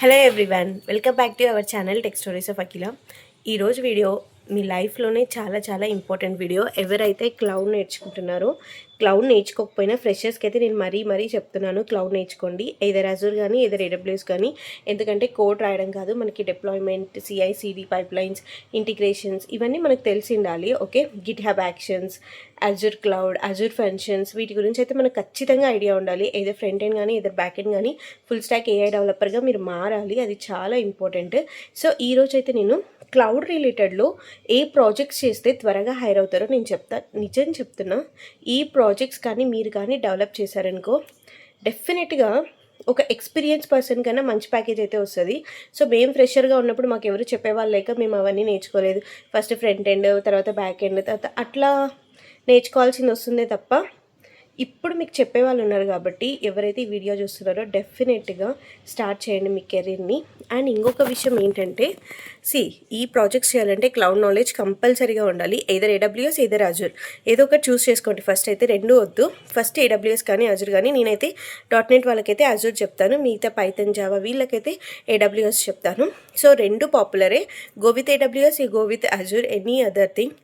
Hello everyone, welcome back to our channel tech stories of Akhila. ఈరోజు video మీ లైఫ్లోనే చాలా చాలా ఇంపార్టెంట్ వీడియో. ఎవరైతే క్లౌడ్ నేర్చుకుంటున్నారో, క్లౌడ్ నేర్చుకోకపోయినా ఫ్రెషర్స్కి అయితే నేను మరీ చెప్తున్నాను, క్లౌడ్ నేర్చుకోండి. ఎదర్ అజూర్ కానీ ఎదర్ ఏడబ్ల్యూఎస్ కానీ. ఎందుకంటే కోడ్ రాయడం కాదు, మనకి డిప్లాయ్మెంట్, సిఐసిడి పైప్లైన్స్, ఇంటిగ్రేషన్స్ ఇవన్నీ మనకు తెలిసి ఉండాలి. Okay, GitHub actions, Azure cloud, Azure functions, వీటి గురించి అయితే మనకు ఖచ్చితంగా ఐడియా ఉండాలి. ఏదో ఫ్రంట్ ఎండ్ కానీ ఏదో బ్యాక్ ఎండ్ కానీ ఫుల్ స్టాక్ ఏఐ డెవలపర్గా మీరు మారాలి. అది చాలా ఇంపార్టెంట్. సో ఈరోజు అయితే నేను క్లౌడ్ రిలేటెడ్లో ఏ ప్రాజెక్ట్స్ చేస్తే త్వరగా హైర్ అవుతారో నేను నిజం చెప్తున్నా. ఈ ప్రాజెక్ట్స్ కానీ మీరు కానీ డెవలప్ చేశారనుకో, డెఫినెట్గా ఒక ఎక్స్పీరియన్స్ పర్సన్ కన్నా మంచి ప్యాకేజ్ అయితే వస్తుంది. సో మేము ఫ్రెషర్గా ఉన్నప్పుడు మాకు ఎవరు చెప్పేవాళ్ళు లేక మేము అవన్నీ నేర్చుకోలేదు. ఫస్ట్ ఫ్రంట్ ఎండ్, తర్వాత బ్యాక్ ఎండ్, తర్వాత అట్లా నేర్చుకోవాల్సింది వస్తుందే తప్ప ఇప్పుడు మీకు చెప్పేవాళ్ళు ఉన్నారు. కాబట్టి ఎవరైతే ఈ వీడియో చూస్తున్నారో డెఫినెట్గా స్టార్ట్ చేయండి మీ కెరీర్ని. అండ్ ఇంకొక విషయం ఏంటంటే, ఈ ప్రాజెక్ట్స్ చేయాలంటే క్లౌడ్ నాలెడ్జ్ కంపల్సరీగా ఉండాలి. ఏదర్ ఏడబ్ల్యూఎస్ ఏదర్ అజూర్, ఏదో ఒకటి చూస్ చేసుకోండి. ఫస్ట్ అయితే రెండు వద్దు, ఫస్ట్ ఏడబ్ల్యూఎస్ కానీ అజూర్ కానీ. నేనైతే .NET వాళ్ళకైతే అజూర్ చెప్తాను, మిగతా పైథాన్ జావా వీళ్ళకైతే ఏడబ్ల్యూఎస్ చెప్తాను. సో రెండు పాపులరే, go with AWS, go with Azure, any other thing.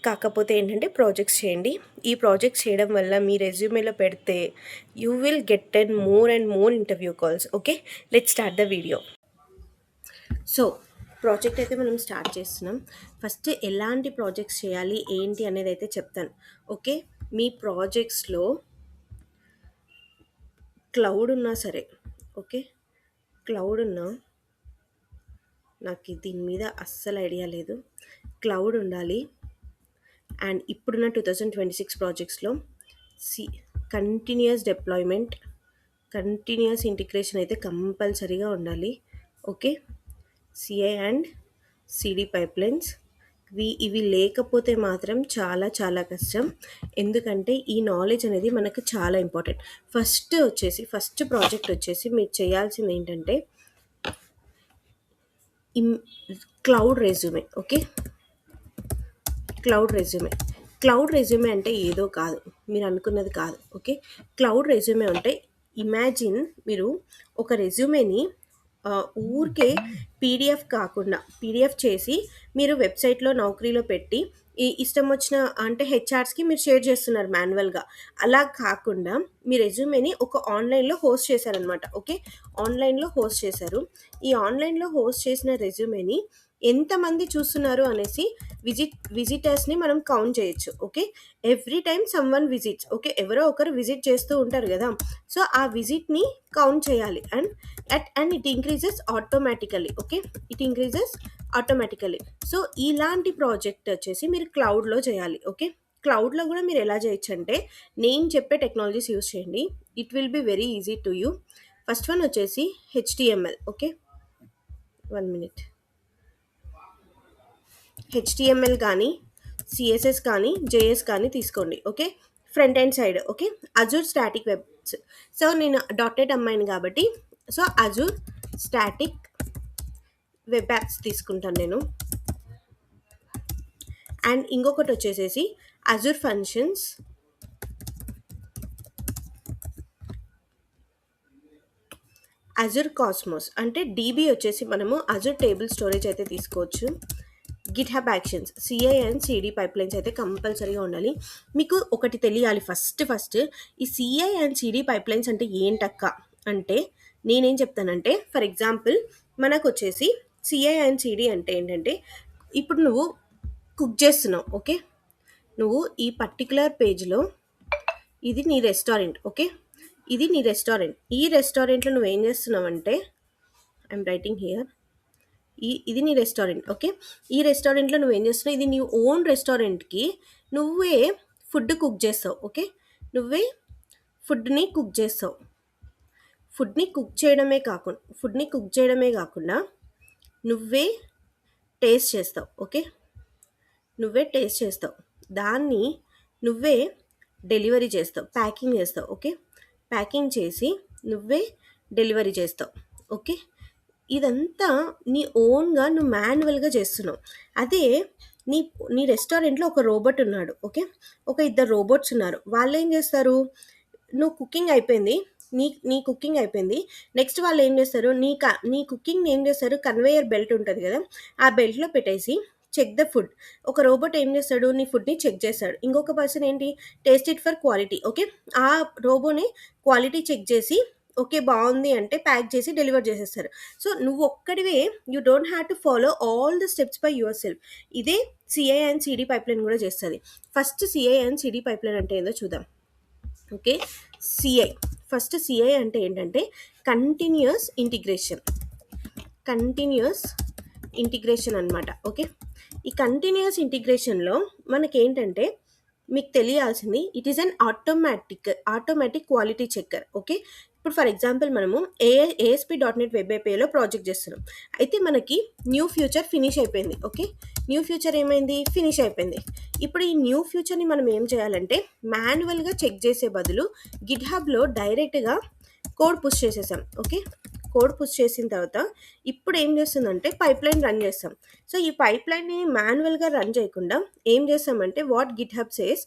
కాకపోతే ఏంటంటే ప్రాజెక్ట్స్ చేయండి. ఈ ప్రాజెక్ట్స్ చేయడం వల్ల మీ రెజ్యూమేలో పెడితే you will get more and more interview calls. Okay, let's start the video. So project అయితే మనం స్టార్ట్ చేస్తున్నాం. ఫస్ట్ ఎలాంటి ప్రాజెక్ట్స్ చేయాలి ఏంటి అనేది అయితే చెప్తాను. ఓకే, మీ ప్రాజెక్ట్స్లో క్లౌడ్ ఉన్నా సరే, ఓకే, క్లౌడ్ ఉన్నా, నాకు దీని మీద అస్సలు ఐడియా లేదు. క్లౌడ్ ఉండాలి. అండ్ ఇప్పుడున్న 2026 ప్రాజెక్ట్స్లో కంటిన్యూస్ డిప్లాయ్మెంట్, కంటిన్యూస్ ఇంటిగ్రేషన్ అయితే కంపల్సరీగా ఉండాలి. Okay, CI and CD pipelines ఇవి లేకపోతే మాత్రం చాలా చాలా కష్టం. ఎందుకంటే ఈ నాలెడ్జ్ అనేది మనకు చాలా ఇంపార్టెంట్. ఫస్ట్ ప్రాజెక్ట్ వచ్చేసి మీరు చేయాల్సింది ఏంటంటే cloud resume. Okay, cloud resume అంటే ఏదో కాదు, మీరు అనుకున్నది కాదు. ఓకే, క్లౌడ్ రెజ్యూమే అంటే ఇమాజిన్ మీరు ఒక రెజ్యూమేని ఊరికే పీడిఎఫ్ చేసి మీరు వెబ్సైట్లో నౌకరీలో పెట్టి ఇష్టం వచ్చిన అంటే హెచ్ఆర్స్కి మీరు షేర్ చేస్తున్నారు మాన్యువల్గా. అలా కాకుండా మీ రెజ్యూమేని ఒక ఆన్లైన్లో హోస్ట్ చేశారనమాట. ఓకే, ఆన్లైన్లో హోస్ట్ చేశారు. ఈ ఆన్లైన్లో హోస్ట్ చేసిన రెజ్యూమేని ఎంతమంది చూస్తున్నారు అనేసి విజిటర్స్ని మనం కౌంట్ చేయొచ్చు. Okay, every time someone visits. Okay, ఎవరో ఒకరు విజిట్ చేస్తూ ఉంటారు కదా, సో ఆ విజిట్ని కౌంట్ చేయాలి. And it increases automatically. Okay, it increases automatically. So ఇలాంటి ప్రాజెక్ట్ వచ్చేసి మీరు క్లౌడ్లో చేయాలి. ఓకే, క్లౌడ్లో కూడా మీరు ఎలా చేయొచ్చు అంటే, నేను చెప్పే టెక్నాలజీస్ యూస్ చేయండి. It will be very easy to you. First one వచ్చేసి HTML. Okay, 1 minute. HTML కానీ CSS కానీ JS కానీ తీసుకోండి. Okay, front end side. Okay, Azure static webs. So నేను .NET అమ్మాయిని కాబట్టి so Azure static web apps తీసుకుంటాను నేను. అండ్ ఇంకొకటి వచ్చేసేసి అజూర్ ఫంక్షన్స్, అజూర్ కాస్మోస్. అంటే DB వచ్చేసి మనము అజూర్ టేబుల్ స్టోరేజ్ అయితే తీసుకోవచ్చు. GitHub actions, CI and CD pipelines అయితే కంపల్సరీగా ఉండాలి. మీకు ఒకటి తెలియాలి ఫస్ట్ ఈ సిఐ అండ్ సిడి పైప్లైన్స్ అంటే ఏంటక్క అంటే, నేనేం చెప్తానంటే, ఫర్ ఎగ్జాంపుల్ మనకు వచ్చేసి సిఐ అండ్ సిడి అంటే ఏంటంటే, ఇప్పుడు నువ్వు కుక్ చేస్తున్నావు. ఓకే, నువ్వు ఈ పర్టికులర్ పేజ్లో ఇది నీ రెస్టారెంట్. ఓకే, ఇది నీ రెస్టారెంట్. ఈ రెస్టారెంట్లో నువ్వేం చేస్తున్నావంటే, ఐఎమ్ రైటింగ్ హియర్, ఇది నీ రెస్టారెంట్. ఓకే, ఈ రెస్టారెంట్లో నువ్వేం చేస్తున్నావు, ఇది నీ ఓన్ రెస్టారెంట్కి నువ్వే ఫుడ్ కుక్ చేస్తావు. ఓకే, నువ్వే ఫుడ్ని కుక్ చేస్తావు. ఫుడ్ని కుక్ చేయడమే కాకుండా నువ్వే టేస్ట్ చేస్తావు. ఓకే, నువ్వే టేస్ట్ చేస్తావు, దాన్ని నువ్వే డెలివరీ చేస్తావు, ప్యాకింగ్ చేస్తావు. ఓకే, ప్యాకింగ్ చేసి నువ్వే డెలివరీ చేస్తావు. ఓకే, ఇదంతా నీ ఓన్గా నువ్వు మాన్యువల్గా చేస్తున్నావు. అదే నీ రెస్టారెంట్లో ఒక రోబోట్ ఉన్నాడు. ఓకే, ఒక 2 రోబోట్స్ ఉన్నారు. వాళ్ళు ఏం చేస్తారు, నువ్వు కుకింగ్ అయిపోయింది, నీ కుకింగ్ అయిపోయింది. నెక్స్ట్ వాళ్ళు ఏం చేస్తారు, నీ కుకింగ్ని ఏం చేస్తారు, కన్వేయర్ బెల్ట్ ఉంటుంది కదా, ఆ బెల్ట్లో పెట్టేసి చెక్ ద ఫుడ్. ఒక రోబోట్ ఏం చేస్తాడు, నీ ఫుడ్ని చెక్ చేస్తాడు. ఇంకొక పర్సన్ ఏంటి, taste it for quality. Okay, ఆ రోబోని క్వాలిటీ చెక్ చేసి ఓకే బాగుంది అంటే ప్యాక్ చేసి డెలివర్ చేసేస్తారు. సో నువ్వు ఒక్కడివే, you don't have to follow all the steps by yourself. ఇదే సిఐ అండ్ సిడి పైప్లైన్ కూడా చేస్తుంది. First CI and CD pipeline అంటే ఏందో చూద్దాం. ఓకే, సిఐ, ఫస్ట్ సిఐ అంటే ఏంటంటే కంటిన్యూస్ ఇంటిగ్రేషన్. కంటిన్యూస్ ఇంటిగ్రేషన్ అనమాట. ఓకే, ఈ కంటిన్యూస్ ఇంటిగ్రేషన్లో మనకేంటంటే మీకు తెలియాల్సింది, it is an automatic quality checker. Okay, ఇప్పుడు ఫర్ ఎగ్జాంపుల్ మనము ASP.NET వెబ్ ఏపీఐలో ప్రాజెక్ట్ చేస్తున్నాం. అయితే మనకి న్యూ ఫ్యూచర్ ఫినిష్ అయిపోయింది. ఓకే, న్యూ ఫ్యూచర్ ఏమైంది, ఫినిష్ అయిపోయింది. ఇప్పుడు ఈ న్యూ ఫ్యూచర్ని మనం ఏం చేయాలంటే మాన్యువల్గా చెక్ చేసే బదులు గిట్ హబ్లో డైరెక్ట్గా కోడ్ పుష్ చేసేసాం. ఓకే, కోడ్ పుష్ చేసిన తర్వాత ఇప్పుడు ఏం చేస్తుందంటే పైప్లైన్ రన్ చేస్తాం. సో ఈ పైప్లైన్ని మాన్యువల్గా రన్ చేయకుండా ఏం చేస్తామంటే what GitHub says,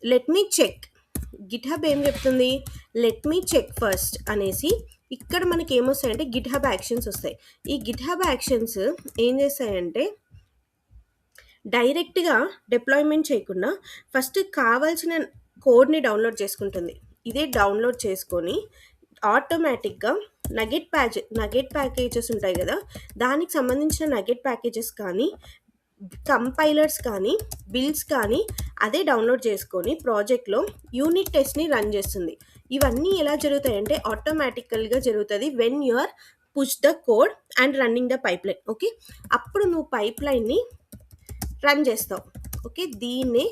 let me check. GitHub ఏం చెప్తుంది, లెట్ మీ చెక్ ఫస్ట్ అనేసి ఇక్కడ మనకి ఏమొస్తాయంటే గిట్ హబ్ యాక్షన్స్ వస్తాయి. ఈ గిట్ హబ్ యాక్షన్స్ ఏం చేస్తాయంటే డైరెక్ట్గా డిప్లాయ్మెంట్ చేయకుండా ఫస్ట్ కావాల్సిన కోడ్ని డౌన్లోడ్ చేసుకుంటుంది. ఇదే డౌన్లోడ్ చేసుకొని ఆటోమేటిక్గా నగెట్ ప్యాకేజెస్ ఉంటాయి కదా, దానికి సంబంధించిన నగెట్ ప్యాకేజెస్ కానీ కంపైలర్స్ కానీ బిల్డ్స్ కానీ అదే డౌన్లోడ్ చేసుకొని ప్రాజెక్ట్లో యూనిట్ టెస్ట్ని రన్ చేస్తుంది. ఇవన్నీ ఎలా జరుగుతాయంటే ఆటోమేటికల్గా జరుగుతుంది when you are push the code and running the pipeline. Okay, అప్పుడు నువ్వు పైప్లైన్ని రన్ చేస్తావు. ఓకే, దీన్నే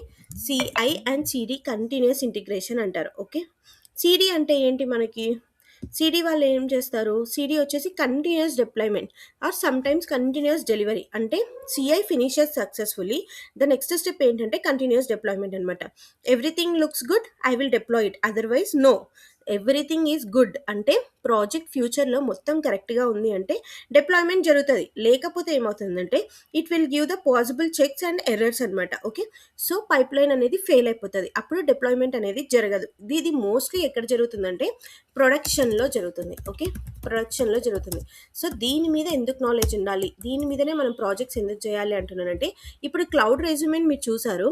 CI and CD continuous integration అంటారు. ఓకే, సిడి అంటే ఏంటి, మనకి సిడి వాళ్ళు ఏం చేస్తారు, సిడి వచ్చేసి continuous deployment or sometimes continuous delivery. అంటే CI finishes successfully, the next step ఏంటంటే కంటిన్యూస్ డిప్లాయ్మెంట్ అనమాట. Everything looks good, I will deploy it, otherwise no. Everything is good అంటే ప్రాజెక్ట్ ఫ్యూచర్లో మొత్తం కరెక్ట్గా ఉంది అంటే డిప్లాయ్మెంట్ జరుగుతుంది. లేకపోతే ఏమవుతుందంటే it will give the possible checks and errors అనమాట. ఓకే, సో పైప్లైన్ అనేది ఫెయిల్ అయిపోతుంది, అప్పుడు డిప్లాయ్మెంట్ అనేది జరగదు. ఇది మోస్ట్లీ ఎక్కడ జరుగుతుందంటే ప్రొడక్షన్లో జరుగుతుంది. ఓకే, ప్రొడక్షన్లో జరుగుతుంది. సో దీని మీద ఎందుకు నాలెడ్జ్ ఉండాలి, దీని మీదనే మనం ప్రాజెక్ట్స్ ఎందుకు చేయాలి అంటున్నానంటే, ఇప్పుడు క్లౌడ్ రెజ్యూమేని మీరు చూసారు,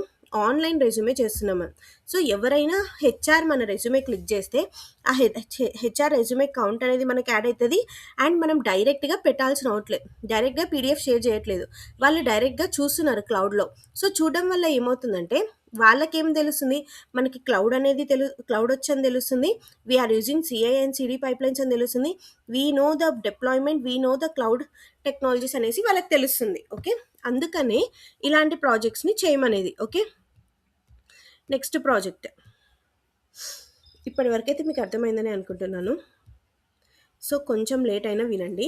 ఆన్లైన్ రెజ్యూమే చేస్తున్నాం మనం. సో ఎవరైనా హెచ్ఆర్ మన రెజ్యూమే క్లిక్ చేస్తే ఆ హెచ్ఆర్ రెజ్యూమే కౌంట్ అనేది మనకి యాడ్ అవుతుంది. అండ్ మనం డైరెక్ట్గా పెట్టాల్సిన అవట్లేదు, డైరెక్ట్గా పీడిఎఫ్ షేర్ చేయట్లేదు, వాళ్ళు డైరెక్ట్గా చూస్తున్నారు క్లౌడ్లో. సో చూడడం వల్ల ఏమవుతుందంటే వాళ్ళకేం తెలుస్తుంది, మనకి క్లౌడ్ వచ్చని తెలుస్తుంది, we are using CI and CD pipelines అని తెలుస్తుంది, we know the deployment, we know the cloud technologies అనేసి వాళ్ళకి తెలుస్తుంది. ఓకే, అందుకనే ఇలాంటి ప్రాజెక్ట్స్ని చేయమనేది. Okay, next project. ఇప్పటి వరకైతే మీకు అర్థమైందని అనుకుంటున్నాను. సో కొంచెం లేట్ అయినా వినండి.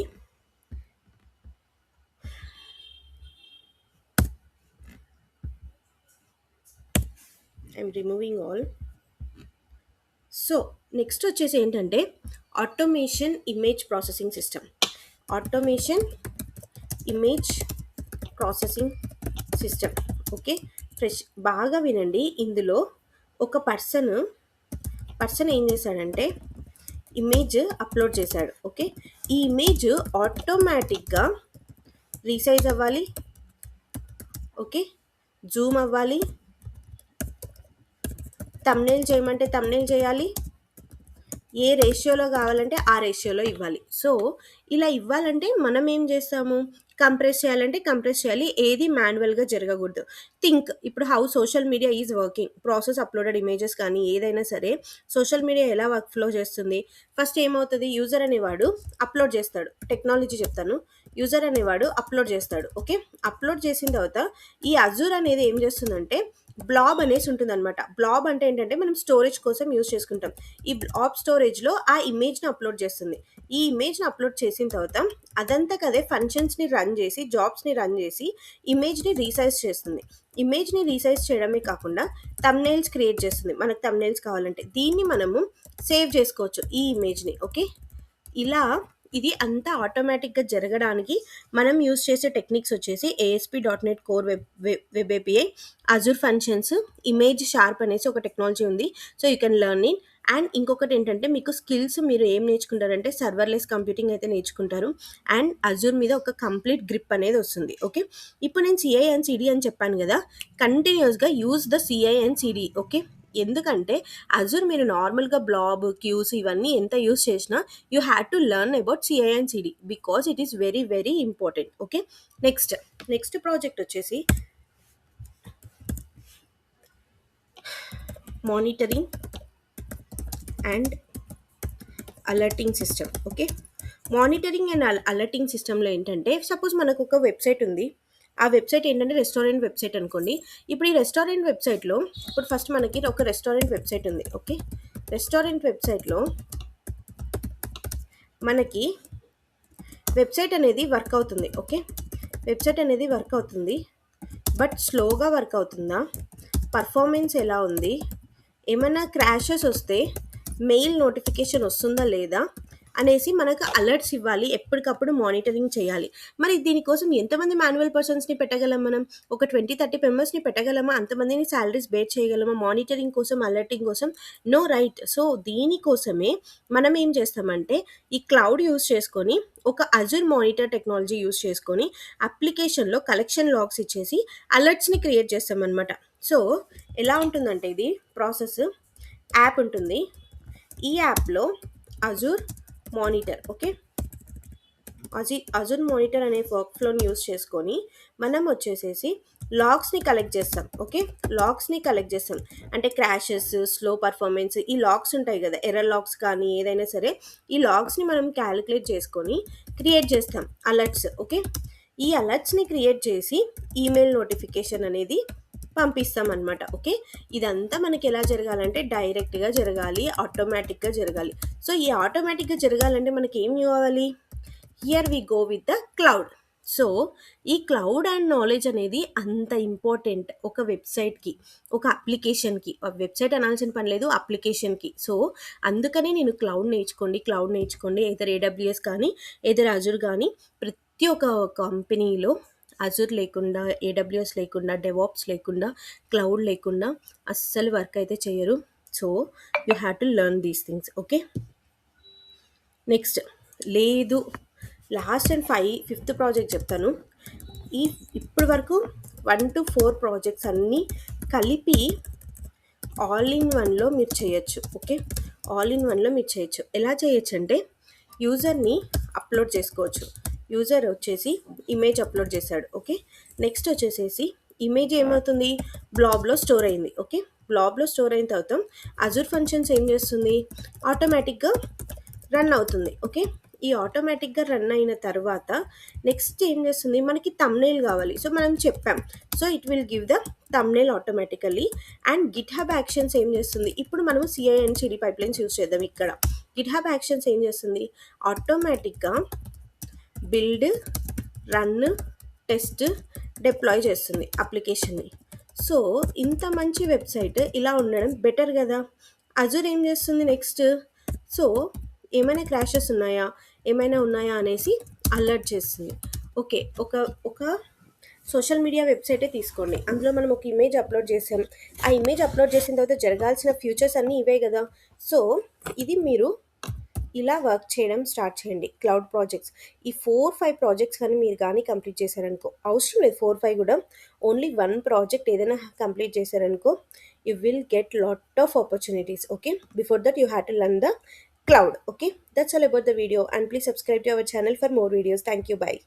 I'm removing all. So next వచ్చేసి ఏంటంటే automation image processing system. Automation image processing system. Okay, బాగా వినండి. ఇందులో ఒక పర్సన్ ఏం చేశాడంటే ఇమేజ్ అప్లోడ్ చేశాడు. ఓకే, ఈ ఇమేజ్ ఆటోమేటిక్గా రీసైజ్ అవ్వాలి. ఓకే, జూమ్ అవ్వాలి, థంబ్నెయిల్ చేయమంటే థంబ్నెయిల్ చేయాలి, ఏ రేషియోలో కావాలంటే ఆ రేషియోలో ఇవ్వాలి. సో ఇలా ఇవ్వాలంటే మనం ఏం చేస్తాము, కంప్రెస్ చేయాలంటే కంప్రెస్ చేయాలి, ఏది మాన్యువల్గా జరగకూడదు. ఇప్పుడు how social media is working, process uploaded images కానీ ఏదైనా సరే సోషల్ మీడియా ఎలా వర్క్ ఫ్లో చేస్తుంది. ఫస్ట్ ఏమవుతుంది, యూజర్ అనేవాడు అప్లోడ్ చేస్తాడు. టెక్నాలజీ చెప్తాను, యూజర్ అనేవాడు అప్లోడ్ చేస్తాడు. ఓకే, అప్లోడ్ చేసిన తర్వాత ఈ అజూర్ అనేది ఏం చేస్తుందంటే బ్లాబ్ అనేసి ఉంటుంది అనమాట. బ్లాబ్ అంటే ఏంటంటే మనం స్టోరేజ్ కోసం యూజ్ చేసుకుంటాం. ఈ బ్లాబ్ స్టోరేజ్లో ఆ ఇమేజ్ని అప్లోడ్ చేస్తుంది. ఈ ఇమేజ్ని అప్లోడ్ చేసిన తర్వాత అదంతా కదే ఫంక్షన్స్ని రన్ చేసి, జాబ్స్ని రన్ చేసి ఇమేజ్ని రీసైజ్ చేస్తుంది. ఇమేజ్ని రీసైజ్ చేయడమే కాకుండా థంబ్నెయిల్స్ క్రియేట్ చేస్తుంది. మనకు థంబ్నెయిల్స్ కావాలంటే దీన్ని మనము సేవ్ చేసుకోవచ్చు ఈ ఇమేజ్ని. ఓకే, ఇలా ఇది అంతా ఆటోమేటిక్గా జరగడానికి మనం యూజ్ చేసే టెక్నిక్స్ వచ్చేసి ASP.NET core web API, Azure functions, image sharp అనేసి ఒక టెక్నాలజీ ఉంది. So you can learn in and ఇంకొకటి ఏంటంటే మీకు స్కిల్స్ మీరు ఏం నేర్చుకుంటారంటే సర్వర్లెస్ కంప్యూటింగ్ అయితే నేర్చుకుంటారు. అండ్ అజూర్ మీద ఒక కంప్లీట్ గ్రిప్ అనేది వస్తుంది. ఓకే, ఇప్పుడు నేను సిఐ అండ్ సిడి అని చెప్పాను కదా, కంటిన్యూస్గా use the CI and CD. Okay, ఎందుకంటే అజూర్ మీరు నార్మల్గా బ్లాబ్ క్యూస్ ఇవన్నీ ఎంత యూస్ చేసినా you had to learn about CI and CD because it is very very important. Okay, next project వచ్చేసి monitoring and alerting system. Okay, monitoring and alerting సిస్టంలో ఏంటంటే suppose మనకు ఒక వెబ్సైట్ ఉంది. ఆ వెబ్సైట్ ఏంటంటే రెస్టారెంట్ వెబ్సైట్ అనుకోండి. ఇప్పుడు ఈ రెస్టారెంట్ వెబ్సైట్లో ఇప్పుడు ఫస్ట్ మనకి ఒక రెస్టారెంట్ వెబ్సైట్ ఉంది. ఓకే, రెస్టారెంట్ వెబ్సైట్లో మనకి వెబ్సైట్ అనేది వర్క్ అవుతుంది. ఓకే, వెబ్సైట్ అనేది వర్క్ అవుతుంది, బట్ స్లోగా వర్క్ అవుతుందా, పర్ఫార్మెన్స్ ఎలా ఉంది, ఏమైనా క్రాషెస్ వస్తే మెయిల్ నోటిఫికేషన్ వస్తుందా లేదా అనేసి మనకు అలర్ట్స్ ఇవ్వాలి, ఎప్పటికప్పుడు మానిటరింగ్ చేయాలి. మరి దీనికోసం ఎంతమంది మాన్యువల్ పర్సన్స్ని పెట్టగలం మనం? ఒక 20-30 మెంబర్స్ని పెట్టగలమా? అంతమందిని శాలరీస్ బేర్ చేయగలమా మానిటరింగ్ కోసం, అలర్టింగ్ కోసం? No, right. సో దీనికోసమే మనం ఏం చేస్తామంటే ఈ క్లౌడ్ యూస్ చేసుకొని ఒక అజూర్ మానిటర్ టెక్నాలజీ యూస్ చేసుకొని అప్లికేషన్లో కలెక్షన్ లాగ్స్ ఇచ్చేసి అలర్ట్స్ని క్రియేట్ చేస్తామన్నమాట. సో ఎలా ఉంటుందంటే ఇది ప్రాసెస్, యాప్ ఉంటుంది. ఈ యాప్లో Azure monitor, okay, Azure monitor అనే వర్క్ ఫ్లోని యూస్ చేసుకొని మనం వచ్చేసేసి లాగ్స్ని కలెక్ట్ చేస్తాం. ఓకే, లాగ్స్ని కలెక్ట్ చేస్తాం అంటే క్రాషెస్, స్లో పర్ఫార్మెన్స్, ఈ లాగ్స్ ఉంటాయి కదా, ఎర్రర్ లాగ్స్ కానీ ఏదైనా సరే, ఈ లాగ్స్ని మనం క్యాలిక్యులేట్ చేసుకొని క్రియేట్ చేస్తాం అలర్ట్స్. ఓకే, ఈ అలర్ట్స్ని క్రియేట్ చేసి ఈమెయిల్ నోటిఫికేషన్ అనేది పంపిస్తాం అనమాట. ఓకే, ఇదంతా మనకి ఎలా జరగాలంటే డైరెక్ట్గా జరగాలి, ఆటోమేటిక్గా జరగాలి. సో ఈ ఆటోమేటిక్గా జరగాలంటే మనకి ఏం కావాలి? Here we go with the cloud. So ఈ క్లౌడ్ అండ్ నాలెడ్జ్ అనేది అంత ఇంపార్టెంట్ ఒక వెబ్సైట్కి, ఒక అప్లికేషన్కి. వెబ్సైట్ అనాల్సిన పని లేదు, అప్లికేషన్కి. సో అందుకనే నేను క్లౌడ్ నేర్చుకోండి. ఎదర్ ఏడబ్ల్యూఎస్ కానీ ఎదర్ అజూర్ కానీ, ప్రతి ఒక్క కంపెనీలో అజూర్ లేకుండా, ఏడబ్ల్యూఎస్ లేకుండా, డెవాప్స్ లేకుండా, క్లౌడ్ లేకుండా అస్సలు వర్క్ అయితే చేయరు. So you have to learn these things. Okay, next లేదు లాస్ట్ అండ్ ఫిఫ్త్ ప్రాజెక్ట్ చెప్తాను. ఇప్పటి వరకు 1 to 4 ప్రాజెక్ట్స్ అన్నీ కలిపి ఆల్ ఇన్ వన్లో మీరు చేయొచ్చు. ఓకే, ఆల్ ఇన్ వన్లో మీరు చేయొచ్చు. ఎలా చేయొచ్చు అంటే యూజర్ని అప్లోడ్ చేసుకోవచ్చు. యూజర్ వచ్చేసి ఇమేజ్ అప్లోడ్ చేశాడు. ఓకే, నెక్స్ట్ వచ్చేసేసి ఇమేజ్ ఏమవుతుంది, బ్లాబ్లో స్టోర్ అయింది. ఓకే, బ్లాబ్లో స్టోర్ అయిన తర్వాత అజూర్ ఫంక్షన్స్ ఏం చేస్తుంది, ఆటోమేటిక్గా రన్ అవుతుంది. ఓకే, ఈ ఆటోమేటిక్గా రన్ అయిన తర్వాత నెక్స్ట్ ఏం చేస్తుంది, మనకి తమ్నైల్ కావాలి. సో మనం చెప్పాం, so it will give the thumbnail automatically. And GitHub actions ఏం చేస్తుంది, ఇప్పుడు మనము CI and CD pipelines use చేద్దాం. ఇక్కడ గిట్ హబ్ యాక్షన్స్ ఏం చేస్తుంది, ఆటోమేటిక్గా బిల్డ్, రన్, టెస్ట్, డిప్లాయ్ చేస్తుంది అప్లికేషన్ని. సో ఇంత మంచి వెబ్సైట్ ఇలా ఉండడం బెటర్ కదా. అజూర్ ఏం చేస్తుంది నెక్స్ట్, సో ఏమైనా క్రాషెస్ ఉన్నాయా అనేసి అలర్ట్ చేస్తుంది. ఓకే, ఒక సోషల్ మీడియా వెబ్సైటే తీసుకోండి, అందులో మనం ఒక ఇమేజ్ అప్లోడ్ చేసాం. ఆ ఇమేజ్ అప్లోడ్ చేసిన తర్వాత జరగాల్సిన ఫ్యూచర్స్ అన్నీ ఇవే కదా. సో ఇది మీరు ఇలా వర్క్ చేయడం స్టార్ట్ చేయండి. క్లౌడ్ ప్రాజెక్ట్స్ ఈ 4-5 ప్రాజెక్ట్స్ కానీ మీరు కానీ కంప్లీట్ చేశారనుకో, అవసరం లేదు 4-5 కూడా, ఓన్లీ 1 ప్రాజెక్ట్ ఏదైనా కంప్లీట్ చేశారనుకో, you will get lot of opportunities. Okay, before that you have to learn the cloud. Okay, that's all about the video, and please subscribe to our channel for more videos. Thank you. Bye.